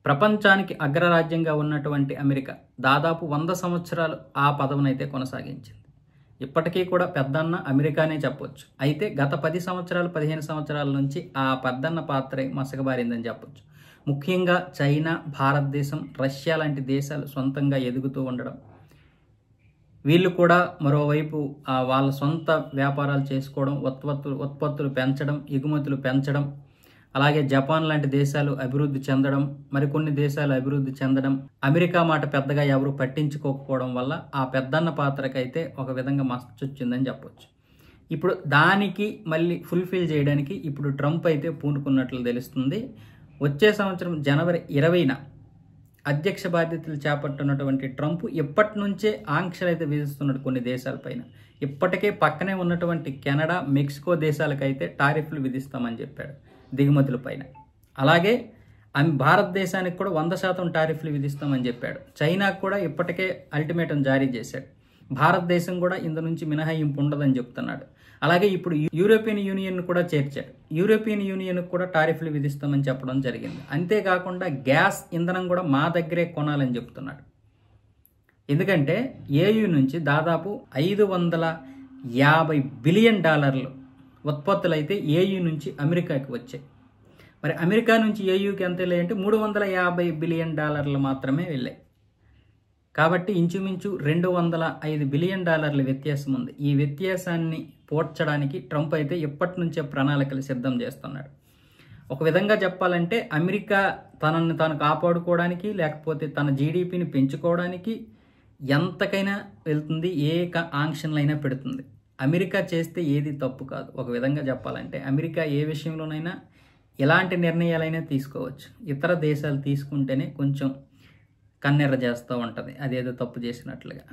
ప్రపంచానికి అగ్రరాజ్యంగా ఉన్నటువంటి అమెరికా దాదాపు 100 సంవత్సరాలు ఆ పదవినైతే కొనసాగించింది. ఇప్పటికీ కూడా పెద్దన్న అమెరికానే చెప్పొచ్చు. అయితే గత 10 సంవత్సరాలు 15 సంవత్సరాల నుంచి ఆ పెద్దన్న పాత్రే మసకబారిందని చెప్పొచ్చు. ముఖ్యంగా చైనా, భారతదేశం, రష్యా లాంటి దేశాలు సొంతంగా ఎదుగుతూ ఉండడం, వీళ్ళు కూడా మరోవైపు వాళ్ళ సొంత వ్యాపారాలు చేసుకోవడం, ఉత్పత్తులు పెంచడం, ఎగుమతులు పెంచడం, అలాగే జపాన్ లాంటి దేశాలు అభివృద్ధి చెందడం, మరికొన్ని దేశాలు అభివృద్ధి చెందడం, అమెరికా మాట పెద్దగా ఎవరు పట్టించుకోకపోవడం వల్ల ఆ పెద్దన్న పాత్రకైతే ఒక విధంగా మచ్చొచ్చిందని చెప్పొచ్చు. ఇప్పుడు దానికి మళ్ళీ ఫుల్ఫిల్ చేయడానికి ఇప్పుడు ట్రంప్ అయితే పూనుకున్నట్లు తెలుస్తుంది. వచ్చే సంవత్సరం జనవరి 20న అధ్యక్ష బాధ్యతలు చేపట్టున్నటువంటి ట్రంప్ ఇప్పటి నుంచే ఆంక్షలు అయితే విధిస్తున్నాడు కొన్ని దేశాలపైన. ఇప్పటికే పక్కనే ఉన్నటువంటి కెనడా, మెక్సికో దేశాలకైతే టారిఫ్లు విధిస్తామని చెప్పాడు దిగుమతుల పైన. అలాగే భారతదేశానికి కూడా 100% టారిఫ్లు విధిస్తామని చెప్పాడు. చైనాకు కూడా ఇప్పటికే అల్టిమేటం జారీ చేశాడు. భారతదేశం కూడా ఇందు నుంచి మినహాయింపు ఉండదని చెప్తున్నాడు. అలాగే ఇప్పుడు యూరోపియన్ యూనియన్ కూడా చేర్చాడు. యూరోపియన్ యూనియన్ కూడా టారిఫ్లు విధిస్తామని చెప్పడం జరిగింది. అంతేకాకుండా గ్యాస్ ఇంధనం కూడా మా దగ్గరే కొనాలని చెప్తున్నాడు. ఎందుకంటే ఏయూ నుంచి దాదాపు $550 బిలియన్ ఉత్పత్తులు అయితే ఏయూ నుంచి అమెరికాకి వచ్చాయి. మరి అమెరికా నుంచి ఏయూకి ఎంత వెళ్ళాయంటే $350 బిలియన్ మాత్రమే వెళ్ళాయి. కాబట్టి ఇంచుమించు $205 బిలియన్ వ్యత్యాసం ఉంది. ఈ వ్యత్యాసాన్ని పోడ్చడానికి ట్రంప్ అయితే ఇప్పటి నుంచే ప్రణాళికలు సిద్ధం చేస్తున్నాడు. ఒక విధంగా చెప్పాలంటే అమెరికా తనను తాను కాపాడుకోవడానికి, లేకపోతే తన జీడిపిని పెంచుకోవడానికి ఎంతకైనా వెళ్తుంది, ఏ ఆంక్షన్లైనా పెడుతుంది. అమెరికా చేస్తే ఏది తప్పు కాదు. ఒక విధంగా చెప్పాలంటే అమెరికా ఏ విషయంలోనైనా ఎలాంటి నిర్ణయాలైనా తీసుకోవచ్చు. ఇతర దేశాలు తీసుకుంటేనే కొంచెం కన్నెర్ర చేస్తూ ఉంటుంది, అదేదో తప్పు చేసినట్లుగా.